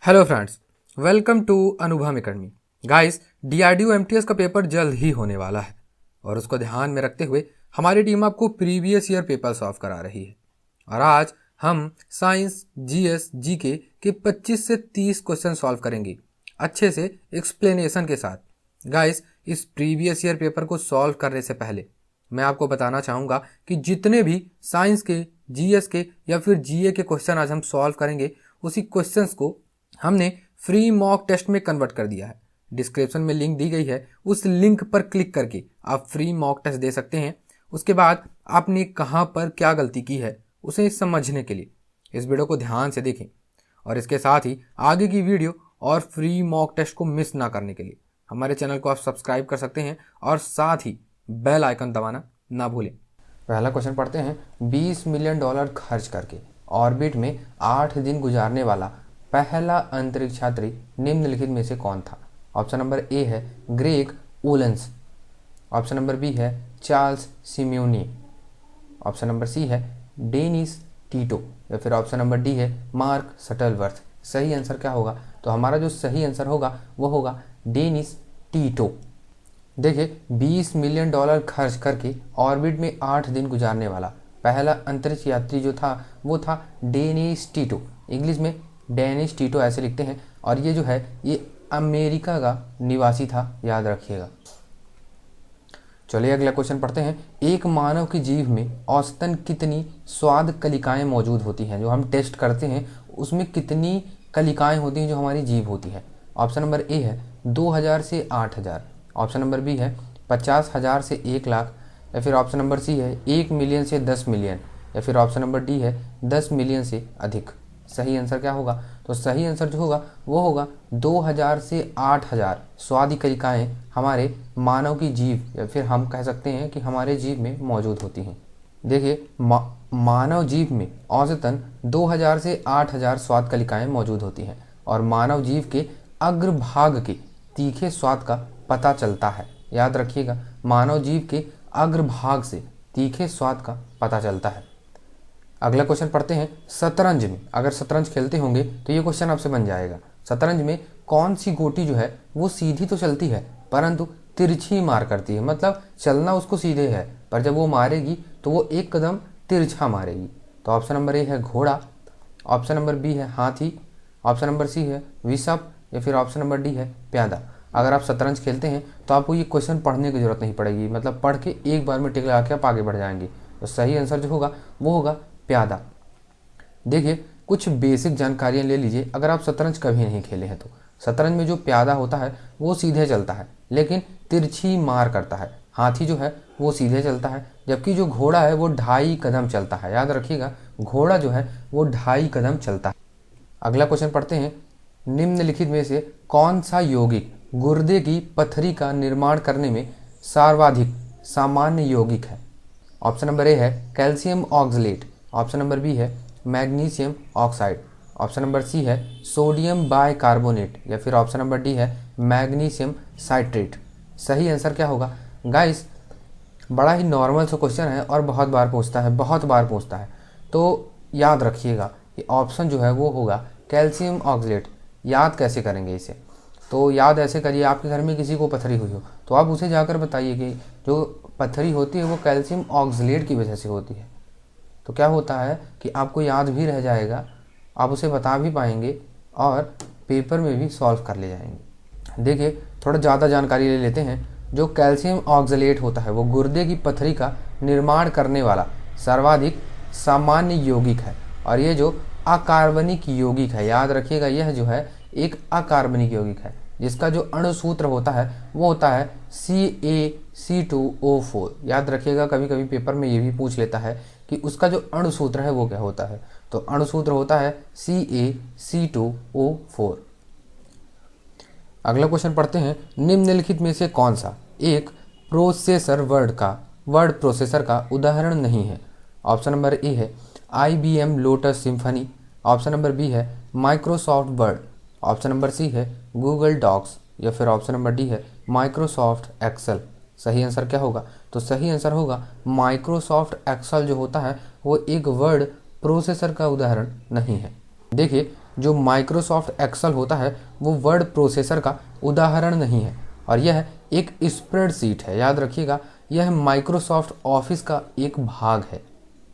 Hello friends, welcome to अनुभव academy. Guys, DRDO MTS का paper जल्द ही होने वाला है और उसको ध्यान में रखते हुए हमारी टीम आपको प्रीवियस ईयर पेपर सॉल्व करा रही है। और आज हम साइंस, जीएस, जीके के 25 से 30 क्वेश्चन सॉल्व करेंगे अच्छे से एक्सप्लेनेशन के साथ। गाइस, इस प्रीवियस ईयर पेपर को सॉल्व करने से पहले मैं आपको बताना चाहूँगा कि जितने भी साइंस के, जीएस के या फिर जीए के क्वेश्चन आज हम सॉल्व करेंगे, उसी क्वेश्चंस को हमने फ्री मॉक टेस्ट में कन्वर्ट कर दिया है। डिस्क्रिप्शन में लिंक दी गई है, उस लिंक पर क्लिक करके आप फ्री मॉक टेस्ट दे सकते हैं। उसके बाद आपने कहाँ पर क्या गलती की है उसे समझने के लिए इस वीडियो को ध्यान से देखें, और इसके साथ ही आगे की वीडियो और फ्री मॉक टेस्ट को मिस ना करने के लिए हमारे चैनल को आप सब्सक्राइब कर सकते हैं और साथ ही बेल आइकन दबाना ना भूलें। पहला क्वेश्चन पढ़ते हैं। $20 मिलियन खर्च करके ऑर्बिट में 8 दिन गुजारने वाला पहला अंतरिक्ष यात्री निम्नलिखित में से कौन था? ऑप्शन नंबर ए है ग्रेग ओलेंस, ऑप्शन नंबर बी है Charles Simonyi, option number C है डेनिस टीटो, या फिर ऑप्शन नंबर डी है मार्क शटलवर्थ। सही आंसर क्या होगा? तो हमारा जो सही आंसर होगा वो होगा डेनिस टीटो। देखिए, $20 मिलियन खर्च करके ऑर्बिट में 8 दिन गुजारने वाला पहला अंतरिक्ष यात्री जो था वो था डेनिस टीटो। इंग्लिश में डेनिस टीटो ऐसे लिखते हैं, और ये जो है ये अमेरिका का निवासी था, याद रखिएगा। चलिए अगला क्वेश्चन पढ़ते हैं। एक मानव की जीभ में औसतन कितनी स्वाद कलिकाएं मौजूद होती हैं? जो हम टेस्ट करते हैं उसमें कितनी कलिकाएं होती हैं जो हमारी जीभ होती है? ऑप्शन नंबर ए है 2000 से 8000, ऑप्शन नंबर बी है 50,000 से 1 लाख, या फिर ऑप्शन नंबर सी है 1 मिलियन से 10 मिलियन, या फिर ऑप्शन नंबर डी है 10 मिलियन से अधिक। सही आंसर क्या होगा? तो सही आंसर जो होगा वो होगा 2000 से 8000 स्वाद कलिकाएं हमारे मानव की जीभ, या फिर हम कह सकते हैं कि हमारे जीभ में मौजूद होती हैं। देखिए, मानव जीभ में औसतन 2000 से 8000 स्वाद कलिकाएं मौजूद होती हैं, और मानव जीभ के अग्रभाग के तीखे स्वाद का पता चलता है। याद रखिएगा, मानव जीभ के अग्रभाग से तीखे स्वाद का पता चलता है। अगला क्वेश्चन पढ़ते हैं। शतरंज में, अगर शतरंज खेलते होंगे तो ये क्वेश्चन आपसे बन जाएगा। शतरंज में कौन सी गोटी जो है वो सीधी तो चलती है परंतु तिरछी मार करती है? मतलब चलना उसको सीधे है, पर जब वो मारेगी तो वो एक कदम तिरछा मारेगी। तो ऑप्शन नंबर ए है घोड़ा, ऑप्शन नंबर बी है हाथी, ऑप्शन नंबर सी है विषप, या फिर ऑप्शन नंबर डी है प्यादा। अगर आप शतरंज खेलते हैं तो आपको ये क्वेश्चन पढ़ने की जरूरत नहीं पड़ेगी, मतलब पढ़ के एक बार में टिक लगा के आप आगे बढ़ जाएंगे। तो सही आंसर जो होगा वो होगा प्यादा। देखिए, कुछ बेसिक जानकारियां ले लीजिए। अगर आप शतरंज कभी नहीं खेले हैं तो शतरंज में जो प्यादा होता है वो सीधे चलता है लेकिन तिरछी मार करता है। हाथी जो है वो सीधे चलता है, जबकि जो घोड़ा है वो 2.5 कदम चलता है। याद रखिएगा, घोड़ा जो है वो 2.5 कदम चलता है। अगला क्वेश्चन पढ़ते हैं। निम्नलिखित में से कौन सा यौगिक गुर्दे की पथरी का निर्माण करने में सर्वाधिक सामान्य यौगिक है? ऑप्शन नंबर ए है calcium oxalate, option number B है magnesium oxide, option number C है सोडियम बाइकार्बोनेट, या फिर ऑप्शन नंबर डी है मैग्नीशियम साइट्रेट। सही आंसर क्या होगा? गाइस, बड़ा ही नॉर्मल सा क्वेश्चन है और बहुत बार पूछता है, तो याद रखिएगा कि ऑप्शन जो है वो होगा कैल्शियम ऑक्सलेट। याद कैसे करेंगे इसे? तो याद ऐसे करिए, आपके घर में किसी को पथरी हुई हो तो आप उसे जाकर बताइए कि जो पथरी होती है वो कैल्शियम ऑक्सलेट की वजह से होती है। तो क्या होता है कि आपको याद भी रह जाएगा, आप उसे बता भी पाएंगे और पेपर में भी सॉल्व कर ले जाएंगे। देखिए, थोड़ा ज़्यादा जानकारी ले लेते हैं। जो कैल्शियम ऑक्सलेट होता है वो गुर्दे की पथरी का निर्माण करने वाला सर्वाधिक सामान्य यौगिक है, और ये जो अकार्बनिक यौगिक है, याद रखिएगा, यह जो है एक अकार्बनिक यौगिक है जिसका जो अणुसूत्र होता है वो होता है CaC2O4। याद रखिएगा, कभी कभी पेपर में ये भी पूछ लेता है कि उसका जो अणुसूत्र है वो क्या होता है। तो अणुसूत्र होता है CaC2O4। अगला क्वेश्चन पढ़ते हैं। निम्नलिखित में से कौन सा एक वर्ड प्रोसेसर का उदाहरण नहीं है? ऑप्शन नंबर ए है IBM Lotus Symphony, option number B है Microsoft Word, option number C है गूगल डॉक्स, या फिर ऑप्शन नंबर डी है माइक्रोसॉफ्ट एक्सेल। सही आंसर क्या होगा? तो सही आंसर होगा माइक्रोसॉफ्ट एक्सेल जो होता है वो एक वर्ड प्रोसेसर का उदाहरण नहीं है। देखिए, जो माइक्रोसॉफ्ट एक्सेल होता है वो वर्ड प्रोसेसर का उदाहरण नहीं है, और यह एक स्प्रेडशीट है। याद रखिएगा, यह माइक्रोसॉफ्ट ऑफिस का एक भाग है।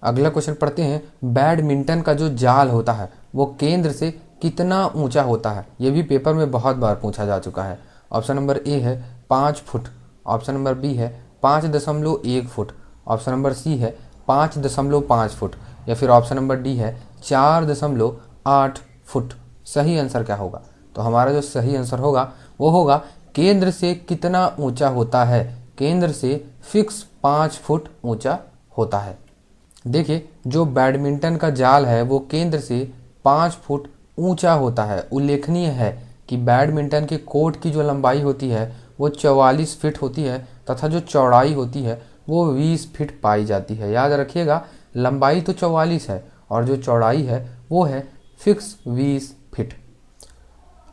अगला क्वेश्चन पढ़ते हैं। बैडमिंटन का जो जाल होता है वो केंद्र से कितना ऊंचा होता है? ये भी पेपर में बहुत बार पूछा जा चुका है। ऑप्शन नंबर ए है 5 फुट, ऑप्शन नंबर बी है 5.1 फुट, ऑप्शन नंबर सी है 5.5 फुट, या फिर ऑप्शन नंबर डी है 4.8 फुट। सही आंसर क्या होगा? तो हमारा जो सही आंसर होगा वो होगा केंद्र से कितना ऊंचा होता है। केंद्र से फिक्स 5 फुट ऊंचा होता है। देखिए, जो बैडमिंटन का जाल है वो केंद्र से 5 फुट ऊंचा होता है। उल्लेखनीय है कि बैडमिंटन के कोर्ट की जो लंबाई होती है वो 44 फीट होती है तथा जो चौड़ाई होती है वो 20 फीट पाई जाती है। याद रखिएगा, लंबाई तो 44 है और जो चौड़ाई है वो है फिक्स 20 फीट।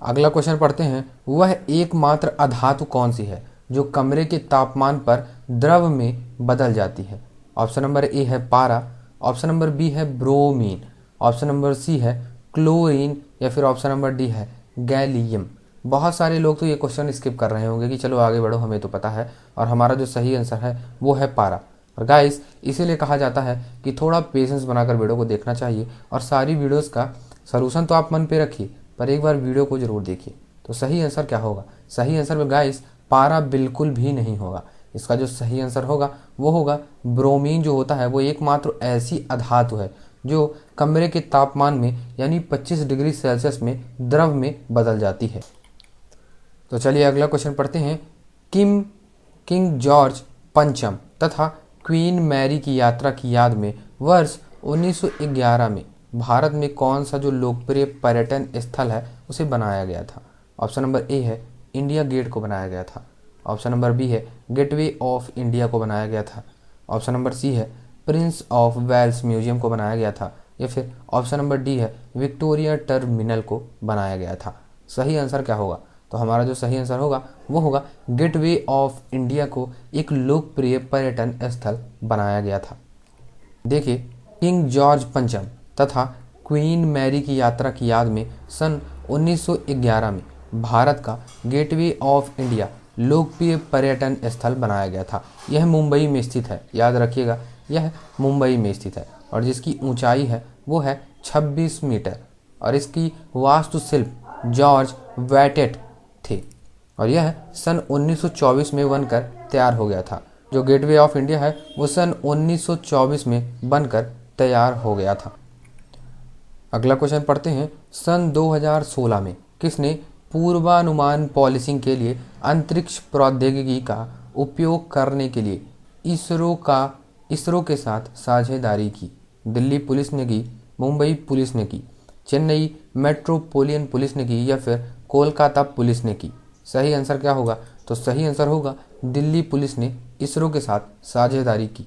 अगला क्वेश्चन पढ़ते हैं। वह एकमात्र अधातु कौन सी है जो कमरे के तापमान पर द्रव में बदल जाती है? ऑप्शन नंबर ए है पारा, ऑप्शन नंबर बी है ब्रोमीन, ऑप्शन नंबर सी है क्लोरीन, या फिर ऑप्शन नंबर डी है गैलियम। बहुत सारे लोग तो ये क्वेश्चन स्किप कर रहे होंगे कि चलो आगे बढ़ो, हमें तो पता है, और हमारा जो सही आंसर है वो है पारा। और गाइस, इसीलिए कहा जाता है कि थोड़ा पेशेंस बनाकर वीडियो को देखना चाहिए, और सारी वीडियोस का सलूशन तो आप मन पे रखिए पर एक बार वीडियो को जरूर देखिए। तो सही आंसर क्या होगा? सही आंसर में गाइस पारा बिल्कुल भी नहीं होगा। इसका जो सही आंसर होगा वो होगा ब्रोमीन। जो होता है वो एकमात्र ऐसी अधातु है जो कमरे के तापमान में यानी 25 डिग्री सेल्सियस में द्रव में बदल जाती है। तो चलिए अगला क्वेश्चन पढ़ते हैं। किंग जॉर्ज पंचम तथा क्वीन मैरी की यात्रा की याद में वर्ष 1911 में भारत में कौन सा जो लोकप्रिय पर्यटन स्थल है उसे बनाया गया था? ऑप्शन नंबर ए है इंडिया गेट को बनाया गया था, ऑप्शन नंबर बी है गेटवे ऑफ इंडिया को बनाया गया था, ऑप्शन नंबर सी है प्रिंस ऑफ वेल्स म्यूजियम को बनाया गया था, या फिर ऑप्शन नंबर डी है विक्टोरिया टर्मिनल को बनाया गया था। सही आंसर क्या होगा? तो हमारा जो सही आंसर होगा वो होगा गेटवे ऑफ इंडिया को एक लोकप्रिय पर्यटन स्थल बनाया गया था। देखिए, किंग जॉर्ज पंचम तथा क्वीन मैरी की यात्रा की याद में सन 1911 में भारत का गेटवे ऑफ इंडिया लोकप्रिय पर्यटन स्थल बनाया गया था। यह मुंबई में स्थित है। याद रखिएगा, यह मुंबई में स्थित है और जिसकी ऊंचाई है वो है 26 मीटर, और इसकी वास्तुशिल्प जॉर्ज वैटेट थे, और यह सन 1924 में बनकर तैयार हो गया था। जो गेटवे ऑफ इंडिया है वो सन 1924 में बनकर तैयार हो गया था। अगला क्वेश्चन पढ़ते हैं। सन 2016 में किसने पूर्वानुमान पॉलिसिंग के लिए अंतरिक्ष प्रौद्योगिकी का उपयोग करने के लिए इसरो के साथ साझेदारी की? दिल्ली पुलिस ने की, मुंबई पुलिस ने की, चेन्नई मेट्रोपोलिटन पुलिस ने की, या फिर कोलकाता पुलिस ने की? सही आंसर क्या होगा? तो सही आंसर होगा दिल्ली पुलिस ने इसरो के साथ साझेदारी की।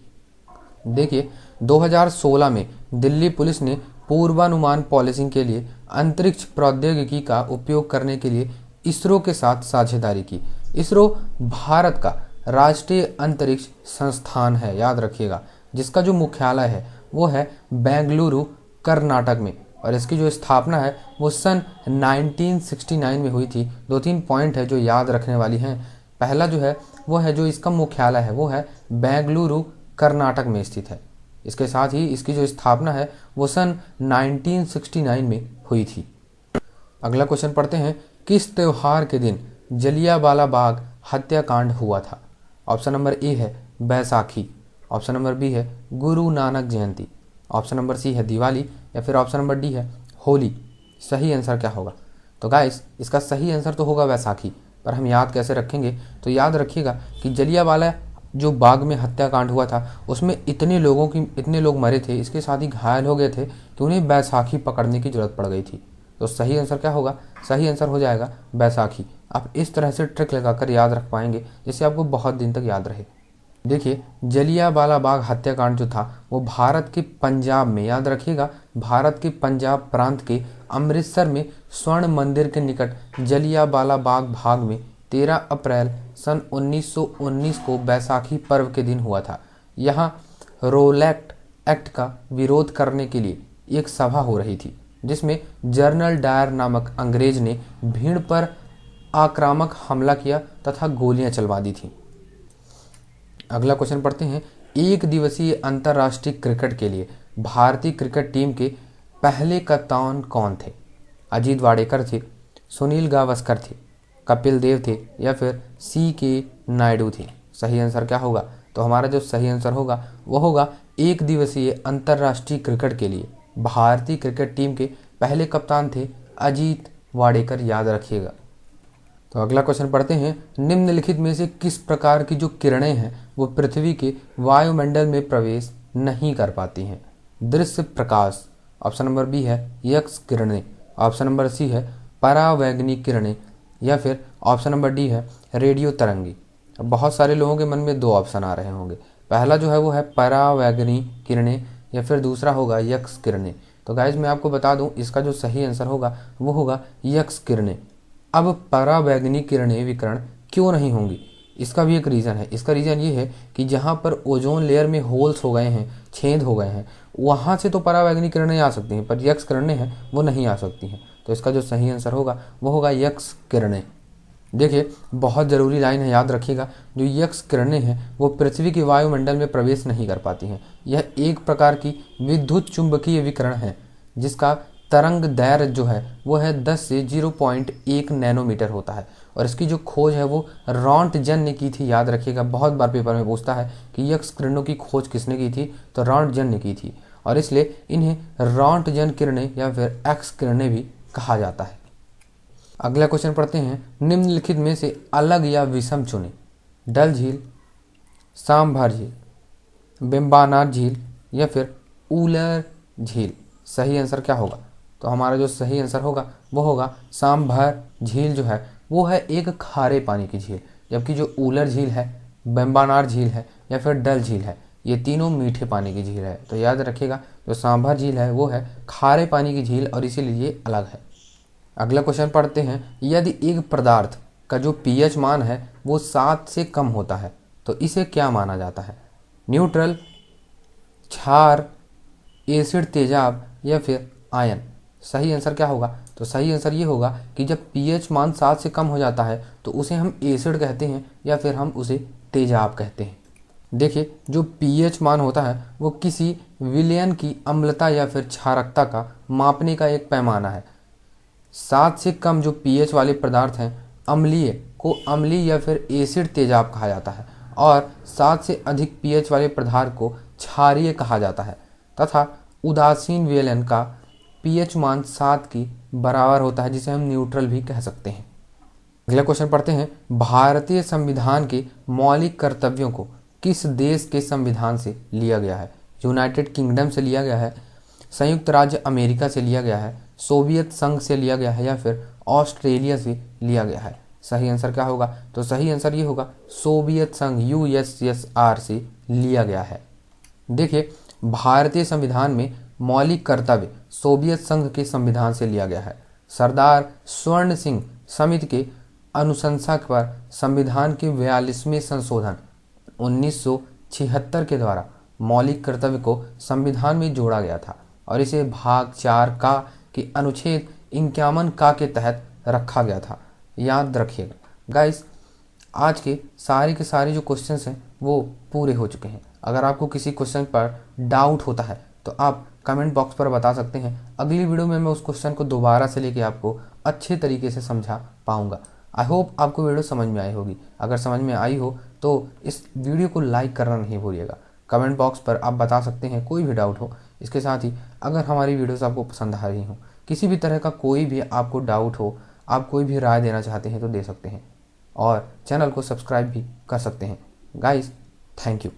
देखिए, 2016 में दिल्ली पुलिस ने पूर्वानुमान पॉलिसिंग के लिए अंतरिक्ष प्रौद्योगिकी का उपयोग करने के लिए इसरो के साथ साझेदारी की। इसरो भारत का राष्ट्रीय अंतरिक्ष संस्थान है, याद रखिएगा, जिसका जो मुख्यालय है वो है बेंगलुरु कर्नाटक में, और इसकी जो स्थापना है वो सन 1969 में हुई थी। 2-3 पॉइंट है जो याद रखने वाली हैं। पहला जो है वो है जो इसका मुख्यालय है वो है बेंगलुरु कर्नाटक में स्थित है। इसके साथ ही इसकी जो स्थापना है वो सन 1969 में हुई थी। अगला क्वेश्चन पढ़ते हैं। किस त्योहार के दिन जलियांवाला बाग हत्याकांड हुआ था? ऑप्शन नंबर ए है बैसाखी, ऑप्शन नंबर बी है गुरु नानक जयंती, ऑप्शन नंबर सी है दिवाली, या फिर ऑप्शन नंबर डी है होली। सही आंसर क्या होगा? तो गाइस, इसका सही आंसर तो होगा वैसाखी, पर हम याद कैसे रखेंगे? तो याद रखिएगा कि जलियांवाला जो बाग में हत्याकांड हुआ था उसमें इतने लोग मरे थे, इसके साथ ही घायल हो गए थे कि उन्हें बैसाखी पकड़ने की जरूरत पड़ गई थी। तो सही आंसर क्या होगा? सही आंसर हो जाएगा बैसाखी। आप इस तरह से ट्रिक लगाकर याद रख पाएंगे जिससे आपको बहुत दिन तक याद रहे। देखिए, जलियांवाला बाग हत्याकांड जो था वो भारत के पंजाब में, याद रखिएगा, भारत के पंजाब प्रांत के अमृतसर में स्वर्ण मंदिर के निकट जलियांवाला बाग भाग में 13 अप्रैल सन 1919 को बैसाखी पर्व के दिन हुआ था। यहाँ रोलैक्ट एक्ट का विरोध करने के लिए एक सभा हो रही थी। जिसमें जनरल डायर नामक अंग्रेज ने भीड़ पर आक्रामक हमला किया तथा गोलियां चलवा दी थी। अगला क्वेश्चन पढ़ते हैं। एक दिवसीय अंतर्राष्ट्रीय क्रिकेट के लिए भारतीय क्रिकेट टीम के पहले कप्तान कौन थे? अजीत वाडेकर थे, सुनील गावस्कर थे, कपिल देव थे या फिर CK नायडू थे? सही आंसर क्या होगा? तो हमारा जो सही आंसर होगा वो होगा एक दिवसीय अंतर्राष्ट्रीय क्रिकेट के लिए भारतीय क्रिकेट टीम के पहले कप्तान थे अजीत वाडेकर, याद रखिएगा। तो अगला क्वेश्चन पढ़ते हैं। निम्नलिखित में से किस प्रकार की जो किरणें हैं वो पृथ्वी के वायुमंडल में प्रवेश नहीं कर पाती हैं? दृश्य प्रकाश, ऑप्शन नंबर बी है एक्स किरणें, ऑप्शन नंबर सी है परावैंगनी किरणें या फिर ऑप्शन नंबर डी है रेडियो तरंगी। अब बहुत सारे लोगों के मन में दो ऑप्शन आ रहे होंगे, पहला जो है वो है परावैंगनी किरणें या फिर दूसरा होगा एक्स किरणें। तो गाइज मैं आपको बता दूं इसका जो सही आंसर होगा वो होगा एक्स किरणें। अब परावैंगनी किरणें विकिरण क्यों नहीं होंगी, इसका भी एक रीज़न है। इसका रीज़न ये है कि जहाँ पर ओजोन लेयर में होल्स हो गए हैं, छेद हो गए हैं, वहाँ से तो परावैंगनी किरणें आ सकती हैं, पर एक्स किरणें हैं वो नहीं आ सकती हैं। तो इसका जो सही आंसर होगा वो होगा एक्स किरणें। देखिए बहुत ज़रूरी लाइन है, याद रखिएगा। जो एक्स किरणें हैं वो पृथ्वी के वायुमंडल में प्रवेश नहीं कर पाती हैं। यह एक प्रकार की विद्युत चुंबकीय विकिरण है जिसका तरंग दैर्घ्य जो है वो है 10 से 0.1 नैनोमीटर होता है और इसकी जो खोज है वो रॉन्टजन ने की थी। याद रखिएगा, बहुत बार पेपर में पूछता है कि एक्स किरणों की खोज किसने की थी, तो रॉन्टजन ने की थी और इसलिए इन्हें रॉन्टजन किरणें या फिर एक्स किरणें भी कहा जाता है। अगला क्वेश्चन पढ़ते हैं। निम्नलिखित में से अलग या विषम चुने। डल झील, सांभर झील, बेम्बानार झील या फिर ऊलर झील? सही आंसर क्या होगा? तो हमारा जो सही आंसर होगा वो होगा सांभर झील जो है वो है एक खारे पानी की झील, जबकि जो ऊलर झील है, बेम्बानार झील है या फिर डल झील है, ये तीनों मीठे पानी की झील है। तो याद रखिएगा जो सांभर झील है वो है खारे पानी की झील और इसीलिए ये अलग है। अगला क्वेश्चन पढ़ते हैं। यदि एक पदार्थ का जो pH मान है वो 7 से कम होता है तो इसे क्या माना जाता है? न्यूट्रल, क्षार, एसिड तेजाब या फिर आयन? सही आंसर क्या होगा? तो सही आंसर ये होगा कि जब pH मान 7 से कम हो जाता है तो उसे हम एसिड कहते हैं या फिर हम उसे तेजाब कहते हैं। देखिए जो pH मान होता है वो किसी विलयन की अम्लता या फिर क्षारकता का मापने का एक पैमाना है। 7 से कम जो pH वाले पदार्थ हैं अम्लीय को अम्लीय या फिर एसिड तेजाब कहा जाता है और 7 से अधिक pH वाले पदार्थ को क्षारीय कहा जाता है तथा उदासीन विलयन का pH मान 7 की बराबर होता है जिसे हम न्यूट्रल भी कह सकते हैं। अगला क्वेश्चन पढ़ते हैं। भारतीय संविधान के मौलिक कर्तव्यों को किस देश के संविधान से लिया गया है? यूनाइटेड किंगडम से लिया गया है, संयुक्त राज्य अमेरिका से लिया गया है, सोवियत संघ से लिया गया है या फिर ऑस्ट्रेलिया से लिया गया है? सही आंसर क्या होगा? तो सही आंसर ये होगा सोवियत संघ USSR से लिया गया है। देखिए भारतीय संविधान में मौलिक कर्तव्य सोवियत संघ के संविधान से लिया गया है। सरदार स्वर्ण सिंह समिति के अनुशंसा पर संविधान के 42वें संशोधन 1976 के द्वारा मौलिक कर्तव्य को संविधान में जोड़ा गया था और इसे भाग 4 का के अनुच्छेद 51 का के तहत रखा गया था। याद रखिएगा गाइस, आज के सारे जो क्वेश्चंस हैं वो पूरे हो चुके हैं। अगर आपको किसी क्वेश्चन पर डाउट होता है तो आप कमेंट बॉक्स पर बता सकते हैं। अगली वीडियो में मैं उस क्वेश्चन को दोबारा से लेके आपको अच्छे तरीके से समझा पाऊंगा। आई होप आपको वीडियो समझ में आई होगी। अगर समझ में आई हो तो इस वीडियो को लाइक करना नहीं भूलिएगा। कमेंट बॉक्स पर आप बता सकते हैं कोई भी डाउट हो। इसके साथ ही अगर हमारी वीडियोस आपको पसंद आ रही हो, किसी भी तरह का कोई भी आपको डाउट हो, आप कोई भी राय देना चाहते हैं तो दे सकते हैं और चैनल को सब्सक्राइब भी कर सकते हैं। Guys thank you.